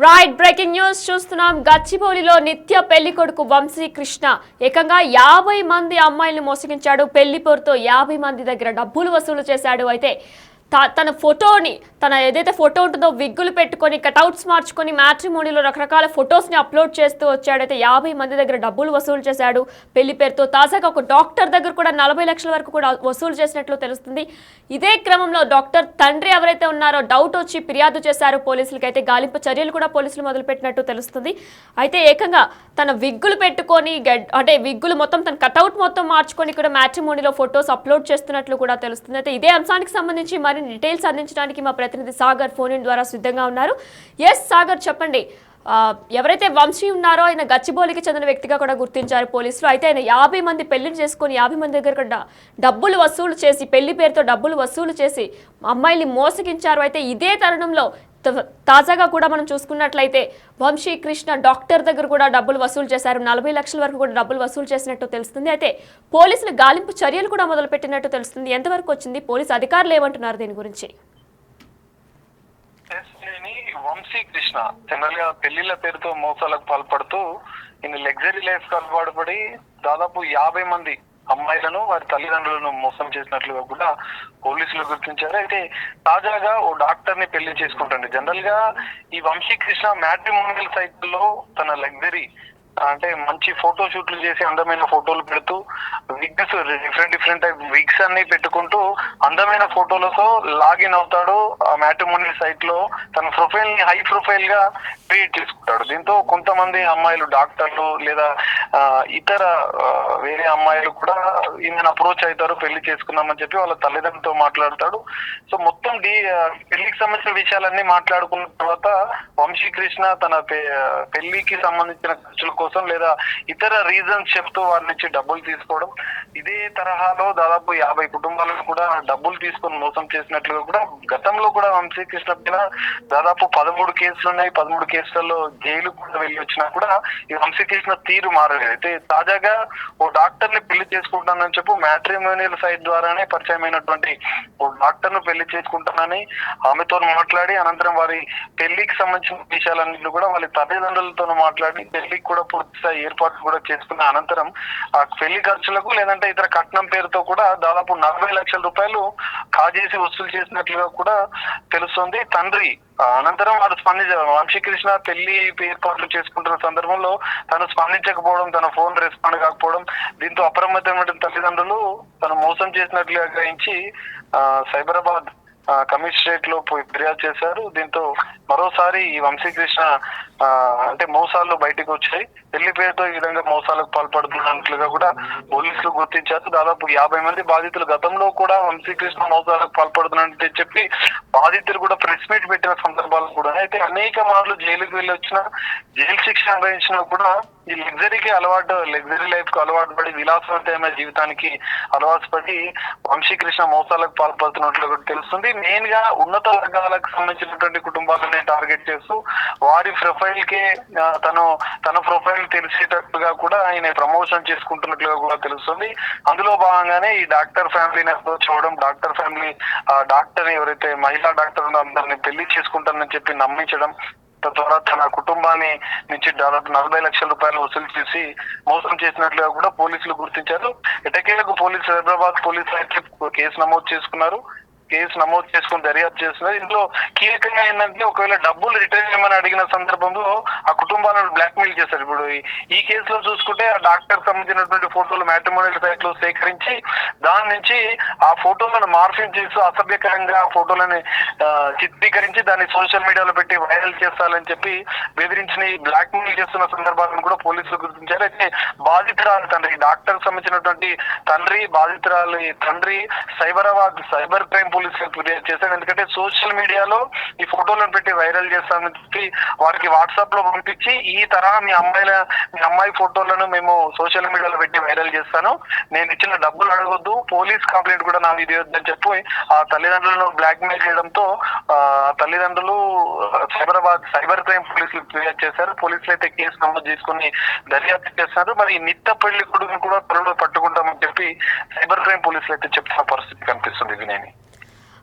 Right breaking news చూస్తున్నాం. గచ్చిబౌలిలో నిత్య పెళ్లి కొడుకు వంశీ కృష్ణ ఏకంగా 50 మంది అమ్మాయిల్ని మోసగించాడు. పెళ్లి పేరుతో 50 మంది దగ్గర డబ్బులు వసూలు చేశాడు. అయితే తన ఫోటోని తన ఏదైతే ఫోటో ఉంటుందో విగ్గులు పెట్టుకొని కటౌట్స్ మార్చుకొని మ్యాట్రిమోనీలో రకరకాల ఫొటోస్ని అప్లోడ్ చేస్తూ వచ్చాడు. అయితే 50 మంది దగ్గర డబ్బులు వసూలు చేశాడు పెళ్లి పేరుతో. తాజాగా ఒక డాక్టర్ దగ్గర కూడా 40 లక్షల వరకు కూడా వసూలు చేసినట్లు తెలుస్తుంది. ఇదే క్రమంలో డాక్టర్ తండ్రి ఎవరైతే ఉన్నారో డౌట్ వచ్చి ఫిర్యాదు చేశారు పోలీసులకి. అయితే గాలింపు చర్యలు కూడా పోలీసులు మొదలుపెట్టినట్టు తెలుస్తుంది. అయితే ఏకంగా తన విగ్గులు పెట్టుకొని అంటే విగ్గులు మొత్తం తన కటౌట్ మొత్తం మార్చుకొని కూడా మ్యాట్రిమోనీలో ఫొటోస్ అప్లోడ్ చేస్తున్నట్లు కూడా తెలుస్తుంది. అయితే ఇదే అంశానికి సంబంధించి మరి డీటెయిల్స్ అందించడానికి మా ప్రతినిధి సాగర్ ఫోన్ ఇన్ ద్వారా సిద్ధంగా ఉన్నారు. ఎస్ సాగర్, చెప్పండి. ఎవరైతే వంశీ ఉన్నారో ఆయన గచ్చిబౌలికి చెందిన వ్యక్తిగా కూడా గుర్తించారు పోలీసులు. అయితే ఆయన 50 మంది పెళ్లిని చేసుకొని 50 మంది దగ్గర కూడా డబ్బులు వసూలు చేసి పెళ్లి పేరుతో డబ్బులు వసూలు చేసి అమ్మాయిల్ని మోసగించారు. అయితే ఇదే తరుణంలో తాజాగా కూడా మనం చూసుకున్నట్లయితే వంశీ కృష్ణ డాక్టర్ దగ్గర కూడా డబ్బులు వసూలు చేశారు. 40 లక్షల వరకు కూడా డబ్బులు వసూలు చేసినట్టు తెలుస్తుంది. అయితే పోలీసులు గాలింపు చర్యలు కూడా మొదలుపెట్టినట్టు తెలుస్తుంది. ఎంతవరకు వచ్చింది? పోలీసు అధికారులు ఏమంటున్నారు దీని గురించి? వంశీ కృష్ణ జనరల్ గా పెళ్లిళ్ల పేరుతో మోసాలకు పాల్పడుతూ ఈయన లగ్జరీ లైఫ్ కు అలవాటు పడి దాదాపు 50 మంది అమ్మాయిలను వారి తల్లిదండ్రులను మోసం చేసినట్లుగా కూడా పోలీసులు గుర్తించారు. అయితే తాజాగా ఓ డాక్టర్ ని పెళ్లి చేసుకుంటాడు. జనరల్ గా ఈ వంశీ కృష్ణ మ్యాట్రిమోనియల్ సైట్ లో తన లగ్జరీ అంటే మంచి ఫోటో షూట్లు చేసి అందమైన ఫోటోలు పెడుతూ విగ్స్ డిఫరెంట్ టైప్ విగ్స్ అన్ని పెట్టుకుంటూ అందమైన ఫోటోలతో లాగిన్ అవుతాడు. ఆ మ్యాట్రిమోనియల్ సైట్ లో తన ప్రొఫైల్ ని హై ప్రొఫైల్ గా క్రియేట్ చేసుకుంటాడు. దీంతో కొంతమంది అమ్మాయిలు డాక్టర్లు లేదా ఇతర వేరే అమ్మాయిలు కూడా ఈయన అప్రోచ్ అవుతారు, పెళ్లి చేసుకుందామని చెప్పి వాళ్ళ తల్లిదండ్రులతో మాట్లాడతాడు. సో మొత్తం పెళ్లికి సంబంధించిన విషయాలన్నీ మాట్లాడుకున్న తర్వాత వంశీ కృష్ణ తన పెళ్లికి సంబంధించిన ఖర్చుల కోసం లేదా ఇతర రీజన్స్ చెప్తూ వారి నుంచి డబ్బులు తీసుకోవడం, ఇదే తరహాలో దాదాపు 50 కుటుంబాలను కూడా డబ్బులు తీసుకొని మోసం చేసినట్లుగా కూడా గతంలో కూడా వంశీ కృష్ణ పైన దాదాపు 13 కేసులు ఉన్నాయి. 13 కేసులలో జైలు కూడా వెళ్ళి వచ్చినా కూడా ఈ వంశీ కృష్ణ తీరు మారలేదు. అయితే తాజాగా ఓ డాక్టర్ ని పెళ్లి చేసుకుంటానని చెప్పు మ్యాట్రిమోనియల్ సైట్ ద్వారానే పరిచయమైనటువంటి ఓ డాక్టర్ ను పెళ్లి చేసుకుంటానని ఆమెతో మాట్లాడి అనంతరం వారి పెళ్లికి సంబంధించిన విషయాలన్నింటినీ కూడా వాళ్ళ తల్లిదండ్రులతో మాట్లాడి పెళ్లికి కూడా పూర్తిగా ఏర్పాటు కూడా చేసుకున్న అనంతరం ఆ పెళ్లి ఖర్చులకు లేదంటే ఇతర కట్నం పేరుతో కూడా దాదాపు 40 లక్షల రూపాయలు కాజేసి వసూలు చేసినట్లుగా కూడా తెలుస్తుంది. తండ్రి అనంతరం వారు వంశీకృష్ణ పెళ్లి ఏర్పాట్లు చేసుకుంటున్న సందర్భంలో తను స్పందించకపోవడం, తన ఫోన్ రెస్పాండ్ కాకపోవడం, దీంతో అప్రమత్తమైన తల్లిదండ్రులు తను మోసం చేసినట్లుగా గ్రహించి సైబరాబాద్ కమిషనరేట్ లో ఫిర్యాదు చేశారు. దీంతో మరోసారి ఈ వంశీకృష్ణ అంటే మోసాలు బయటకు వచ్చాయి. పెళ్లి పేరుతో ఈ విధంగా మోసాలకు పాల్పడుతున్నట్లుగా కూడా పోలీసులు గుర్తించారు. దాదాపు 50 మంది బాధితులు గతంలో కూడా వంశీకృష్ణ మోసాలకు పాల్పడుతున్నట్టు చెప్పి బాధితులు కూడా ప్రెస్ మీట్ పెట్టిన సందర్భాలు కూడా. అయితే అనేక మార్లు జైలుకు వెళ్ళి వచ్చిన జైలు శిక్ష అనుభవించినా కూడా ఈ లగ్జరీ లైఫ్ కు అలవాటు పడి విలాసవంతమైన జీవితానికి అలవాటు పడి వంశీకృష్ణ మోసాలకు పాల్పడుతున్నట్లు కూడా తెలుస్తుంది. మెయిన్ గా ఉన్నత వర్గాలకు సంబంధించినటువంటి కుటుంబాలనే టార్గెట్ చేస్తూ వారి ప్రొఫైల్ కే తన ప్రొఫైల్ తెలిసేటట్టుగా కూడా ఆయన ప్రమోషన్ చేసుకుంటున్నట్లుగా కూడా తెలుస్తుంది. అందులో భాగంగానే ఈ డాక్టర్ ఫ్యామిలీని అప్రోచ్ అవ్వడం, డాక్టర్ ఫ్యామిలీ డాక్టర్ ఎవరైతే మహిళా డాక్టర్ అందరినీ పెళ్లి చేసుకుంటానని చెప్పి నమ్మించడం, తద్వారా తన కుటుంబాన్ని నుంచి దాదాపు 40 లక్షల రూపాయలు వసూలు చేసి మోసం చేసినట్లుగా కూడా పోలీసులు గుర్తించారు. ఎటకేలకు హైదరాబాద్ పోలీసులు అయితే కేసు నమోదు చేసుకున్నారు. కేసు నమోదు చేసుకుని దర్యాప్తు చేస్తున్నారు. ఇందులో కీలకంగా ఏంటంటే ఒకవేళ డబ్బులు రిటర్న్ చేయమని అడిగిన సందర్భంలో ఆ కుటుంబాలను బ్లాక్మెయిల్ చేశారు. ఇప్పుడు ఈ కేసులో చూసుకుంటే ఆ డాక్టర్ సంబంధించినటువంటి ఫోటోలు మ్యాట్రిమోనియల్ సైట్ లో సేకరించి దాని నుంచి ఆ ఫోటోలను మార్ఫింగ్ చేస్తూ అసభ్యకరంగా ఫోటోలని చిత్రీకరించి దాన్ని సోషల్ మీడియాలో పెట్టి వైరల్ చేస్తారని చెప్పి బెదిరించి బ్లాక్మెయిల్ చేస్తున్న సందర్భాలను కూడా పోలీసులు గుర్తించారు. అయితే బాధితురాలు తండ్రి, డాక్టర్ సంబంధించినటువంటి బాధితురాలు తండ్రి సైబర్ క్రైమ్ పోలీసులకు ఫిర్యాదు చేశారు. ఎందుకంటే సోషల్ మీడియాలో ఈ ఫోటోలను పెట్టి వైరల్ చేస్తామని చెప్పి వారికి వాట్సాప్ లో పంపించి ఈ తరహా మీ అమ్మాయి ఫోటోలను మేము సోషల్ మీడియాలో పెట్టి వైరల్ చేస్తాను, నేను ఇచ్చిన డబ్బులు అడగొద్దు, పోలీస్ కంప్లైంట్ కూడా నా మీద వద్దని చెప్పి ఆ తల్లిదండ్రులను బ్లాక్ మెయిల్ చేయడంతో తల్లిదండ్రులు సైబర్ క్రైమ్ పోలీసులకు ఫిర్యాదు చేశారు. పోలీసులు అయితే కేసు నమోదు చేసుకుని దర్యాప్తు చేస్తున్నారు. మరి నిత్య పెళ్లి కొడుకును కూడా త్వరలో పట్టుకుంటామని చెప్పి సైబర్ క్రైమ్ పోలీసులు అయితే చెప్తున్న పరిస్థితి కనిపిస్తుంది. వినయని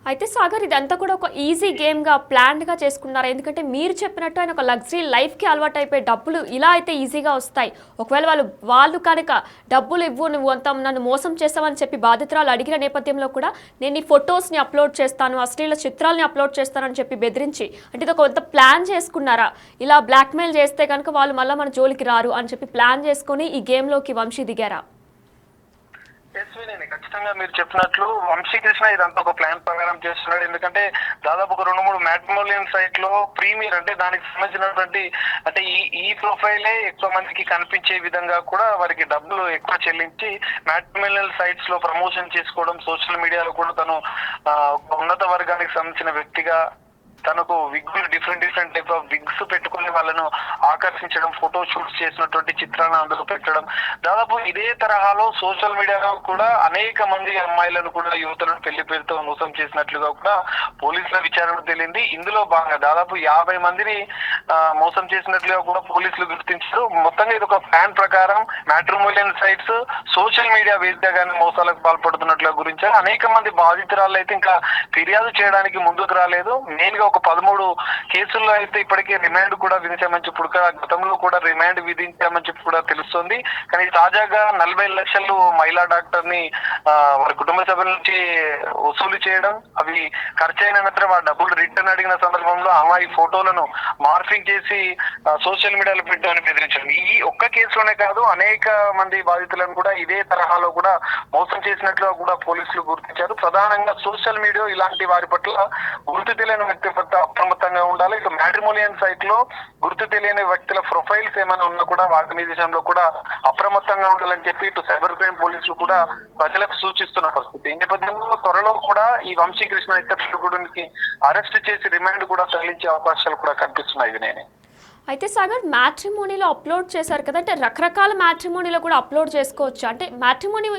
అయితే సాగర్ ఇదంతా కూడా ఒక ఈజీ గేమ్గా ప్లాన్డ్గా చేసుకున్నారు. ఎందుకంటే మీరు చెప్పినట్టు ఆయన ఒక లగ్జరీ లైఫ్కి అలవాటు అయిపోయి డబ్బులు ఇలా అయితే ఈజీగా వస్తాయి. ఒకవేళ వాళ్ళు కనుక డబ్బులు ఇవ్వు, నువ్వు అంతా నన్ను మోసం చేస్తావని చెప్పి బాధితురాలు అడిగిన నేపథ్యంలో కూడా నేను ఈ ఫొటోస్ని అప్లోడ్ చేస్తాను, అశ్లీల చిత్రాలని అప్లోడ్ చేస్తానని చెప్పి బెదిరించి, అంటే ఇది కొంత ప్లాన్ చేసుకున్నారా? ఇలా బ్లాక్మెయిల్ చేస్తే కనుక వాళ్ళు మళ్ళీ మన జోలికి రారు అని చెప్పి ప్లాన్ చేసుకుని ఈ గేమ్లోకి వంశీ దిగారా? ఖచ్చితంగా మీరు చెప్పినట్లు వంశీకృష్ణ ఇదంతా ఒక ప్లాన్ ప్రకారం చేస్తున్నాడు. ఎందుకంటే దాదాపు ఒక 2-3 మ్యాట్రిమోనియల్ సైట్ లో ప్రీమియర్ అంటే దానికి సంబంధించినటువంటి అంటే ఈ ప్రొఫైలే ఎక్కువ మందికి కనిపించే విధంగా కూడా వారికి డబ్బులు ఎక్కువ చెల్లించి మ్యాట్రిమోనియల్ సైట్స్ లో ప్రమోషన్ చేసుకోవడం, సోషల్ మీడియాలో కూడా తను ఉన్నత వర్గానికి సంబంధించిన వ్యక్తిగా తనకు విగ్గులు డిఫరెంట్ టైప్ ఆఫ్ విగ్స్ పెట్టుకుని వాళ్ళను ఆకర్షించడం, ఫోటో షూట్స్ చేసినటువంటి చిత్రాలను అందులో పెట్టడం, దాదాపు ఇదే తరహాలో సోషల్ మీడియాలో కూడా అనేక మంది అమ్మాయిలను కూడా యువతలను పెళ్లి పేరుతో మోసం చేసినట్లుగా కూడా పోలీసుల విచారణ తేలింది. ఇందులో భాగంగా దాదాపు 50 మందిని మోసం చేసినట్లుగా కూడా పోలీసులు గుర్తించారు. మొత్తంగా ఇది ఒక ప్లాన్ ప్రకారం మ్యాట్రిమోనియల్ సైట్స్, సోషల్ మీడియా వేదికగానే మోసాలకు పాల్పడుతున్నట్లుగా గురించారు. అనేక మంది బాధితురాలు అయితే ఇంకా ఫిర్యాదు చేయడానికి ముందుకు రాలేదు. మెయిన్ గా ఒక 13 కేసుల్లో అయితే ఇప్పటికే రిమాండ్ కూడా విధించామని చెప్పి గతంలో కూడా రిమాండ్ విధించామని చెప్పి కూడా తెలుస్తుంది. కానీ తాజాగా 40 లక్షలు మహిళా డాక్టర్ ని వారి కుటుంబ సభ్యుల నుంచి వసూలు చేయడం, అవి ఖర్చు అయిన అనంతరం ఆ డబ్బులు రిటర్న్ అడిగిన సందర్భంలో అమ్మాయి ఫోటోలను మార్ఫింగ్ చేసి సోషల్ మీడియాలో పెట్టామని బెదిరించడం. ఈ ఒక్క కేసులోనే కాదు, అనేక మంది బాధితులను కూడా ఇదే తరహాలో కూడా మోసం చేసినట్లుగా కూడా పోలీసులు గుర్తించారు. ప్రధానంగా సోషల్ మీడియా ఇలాంటి వారి పట్ల గుర్తు తెలియని వ్యక్తి అప్రమత్తంగా ఉండాలి. ఇక మ్యాట్రిమోనియల్ సైట్ లో గుర్తు తెలియని వ్యక్తుల ప్రొఫైల్స్ ఏమైనా ఉన్నా కూడా వాటి విషయంలో కూడా అప్రమత్తంగా ఉండాలని చెప్పి ఇటు సైబర్ క్రైమ్ పోలీసులు కూడా ప్రజలకు సూచిస్తున్న పరిస్థితి. ఈ నేపథ్యంలో త్వరలో కూడా ఈ వంశీకృష్ణ ఇతరుడికి అరెస్ట్ చేసి రిమాండ్ కూడా తరలించే అవకాశాలు కూడా కనిపిస్తున్నాయి. వినయ్, అయితే సాగర్ మ్యాట్రిమోనీలో అప్లోడ్ చేశారు కదా, అంటే రకరకాల మ్యాట్రిమోనీలో కూడా అప్లోడ్ చేసుకోవచ్చు. అంటే మ్యాట్రిమోనీ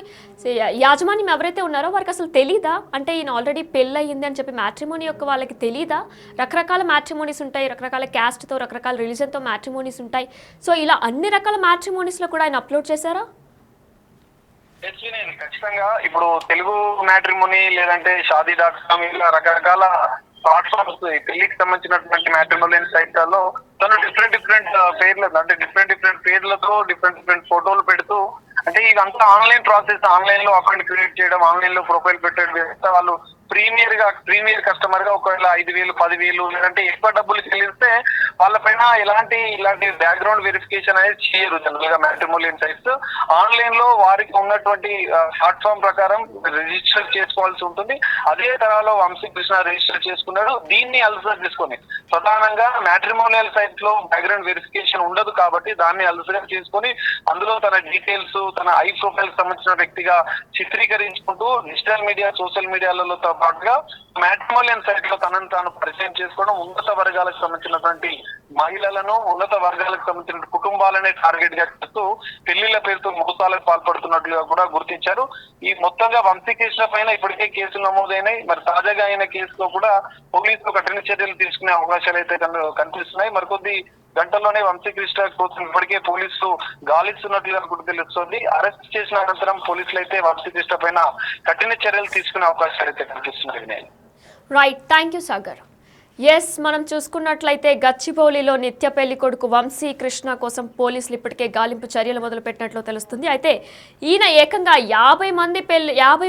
యాజమాన్యం ఎవరైతే ఉన్నారో వారికి అసలు తెలీదా? అంటే ఈయన ఆల్రెడీ పెళ్ళి అయ్యింది అని చెప్పి మ్యాట్రిమోనీ యొక్క వాళ్ళకి తెలీదా? రకరకాల మ్యాట్రిమోనీస్ ఉంటాయి, రకరకాల క్యాస్ట్తో, రకరకాల రిలీజన్తో మ్యాట్రిమోనీస్ ఉంటాయి. సో ఇలా అన్ని రకాల మ్యాట్రిమోనీస్లో కూడా ఆయన అప్లోడ్ చేశారా? ఖచ్చితంగా ఇప్పుడు తెలుగు మ్యాట్రిమోనీ లేదంటే షాదీ.com ఇలా రకరకాల ప్లాట్ఫామ్స్ పెళ్లికి సంబంధించినటువంటి మ్యాట్రిమోనియల్ సైట్లలో తను డిఫరెంట్ పేర్లు అంటే డిఫరెంట్ పేర్లతో డిఫరెంట్ ఫోటోలు పెడుతూ, అంటే ఇదంతా ఆన్లైన్ ప్రాసెస్, ఆన్లైన్ లో అకౌంట్ క్రియేట్ చేయడం, ఆన్లైన్ లో ప్రొఫైల్ పెట్టడం, వాళ్ళు ప్రీమియర్ కస్టమర్ గా ఒకవేళ 5,000, 10,000 లేదంటే ఎక్కువ డబ్బులు చెల్లిస్తే వాళ్ళపైన ఇలాంటి బ్యాక్గ్రౌండ్ వెరిఫికేషన్ అనేది చేయరు. జనరల్ గా మ్యాట్రిమోనియల్ సైట్స్ ఆన్లైన్ లో వారికి ఉన్నటువంటి ప్లాట్ఫామ్ ప్రకారం రిజిస్టర్ చేసుకోవాల్సి ఉంటుంది. అదే తరహాలో వంశీకృష్ణ రిజిస్టర్ చేసుకున్నాడు. దీన్ని అలసర్ చేసుకొని ప్రధానంగా మ్యాట్రిమోనియల్ సైట్ లో బ్యాక్గ్రౌండ్ వెరిఫికేషన్ ఉండదు కాబట్టి దాన్ని అలసర్ చేసుకొని అందులో తన డీటెయిల్స్, తన ఐ ప్రొఫైల్ సంబంధించిన వ్యక్తిగా చిత్రీకరించుకుంటూ డిజిటల్ మీడియా, సోషల్ మీడియాలలో పాటుగా మ్యాట్రిమోనియల్ సైట్ లో తనను తాను పరిచయం చేసుకోవడం, ఉన్నత వర్గాలకు సంబంధించినటువంటి మహిళలను, ఉన్నత వర్గాలకు సంబంధించిన కుటుంబాలనే టార్గెట్ గా చేస్తూ పెళ్లిళ్ల పేరుతో మోసాలకు పాల్పడుతున్నట్లుగా కూడా గుర్తించారు. ఈ మొత్తంగా వంశీకృష్ణ పైన ఇప్పటికే కేసులు నమోదైనాయి. మరి తాజాగా అయిన కేసులో కూడా పోలీసులు కఠిన చర్యలు తీసుకునే అవకాశాలు అయితే కనిపిస్తున్నాయి. మరికొద్ది గంటల్లోనే వంశీకృష్ణ కోసం ఇప్పటికే పోలీసులు గాలిస్తున్నట్లుగా కూడా తెలుస్తోంది. అరెస్ట్ చేసిన అనంతరం పోలీసులు అయితే వంశీకృష్ణ పైన కఠిన చర్యలు తీసుకునే అవకాశాలు అయితే కనిపిస్తున్నాయి. Right, thank you Sagar. Yes, మనం చూసుకున్నట్లయితే గచ్చిబౌలిలో నిత్య పెళ్లి కొడుకు వంశీకృష్ణ కోసం పోలీసులు ఇప్పటికే గాలింపు చర్యలు మొదలుపెట్టినట్లు తెలుస్తుంది. అయితే ఈయన ఏకంగా 50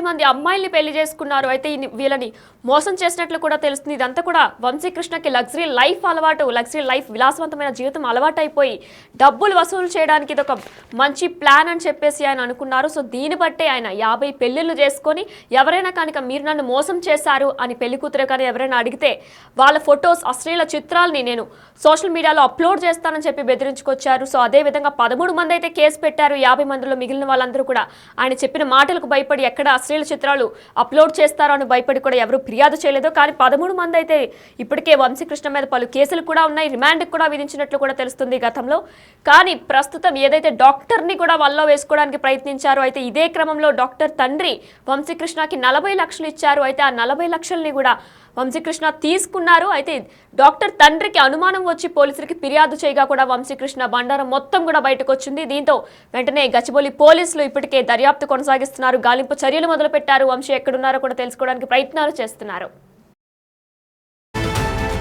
మంది అమ్మాయిల్ని పెళ్లి చేసుకున్నారు. అయితే వీళ్ళని మోసం చేసినట్లు కూడా తెలుస్తుంది. ఇదంతా కూడా వంశీకృష్ణకి లగ్జరీ లైఫ్ విలాసవంతమైన జీవితం అలవాటు అయిపోయి డబ్బులు వసూలు చేయడానికి ఇది ఒక మంచి ప్లాన్ అని చెప్పేసి ఆయన అనుకున్నారు. సో దీన్ని బట్టే ఆయన 50 పెళ్లిళ్ళు చేసుకొని ఎవరైనా కనుక మీరు నన్ను మోసం చేశారు అని పెళ్లి కూతురు కానీ ఎవరైనా అడిగితే వాళ్ళ ఫొటోస్, అశ్లీల చిత్రాలని నేను సోషల్ మీడియాలో అప్లోడ్ చేస్తానని చెప్పి బెదిరించుకొచ్చారు. సో అదేవిధంగా 13 మంది అయితే కేసు పెట్టారు. 50 మందిలో మిగిలిన వాళ్ళందరూ కూడా ఆయన చెప్పిన మాటలకు భయపడి ఎక్కడ అశ్లీల చిత్రాలు అప్లోడ్ చేస్తారో అని భయపడి కూడా ఎవరు ఫిర్యాదు చేయలేదు. కానీ 13 మంది అయితే ఇప్పటికే వంశీకృష్ణ మీద పలు కేసులు కూడా ఉన్నాయి, రిమాండ్కి కూడా విధించినట్లు కూడా తెలుస్తుంది గతంలో. కానీ ప్రస్తుతం ఏదైతే డాక్టర్ని కూడా వల్ల వేసుకోవడానికి ప్రయత్నించారో, అయితే ఇదే క్రమంలో డాక్టర్ తండ్రి వంశీకృష్ణకి 40 లక్షలు ఇచ్చారు. అయితే ఆ 40 లక్షల్ని కూడా వంశీకృష్ణ తీసుకున్నారు. అయితే డాక్టర్ తండ్రికి అనుమానం వచ్చి పోలీసులకి ఫిర్యాదు చేయగా కూడా వంశీకృష్ణ బండారం మొత్తం కూడా బయటకు వచ్చింది. దీంతో వెంటనే గచ్చిబౌలి పోలీసులు ఇప్పటికే దర్యాప్తు కొనసాగిస్తున్నారు, గాలింపు చర్యలు మొదలుపెట్టారు. వంశీ ఎక్కడున్నారో కూడా తెలుసుకోవడానికి ప్రయత్నాలు చేస్తున్నారు.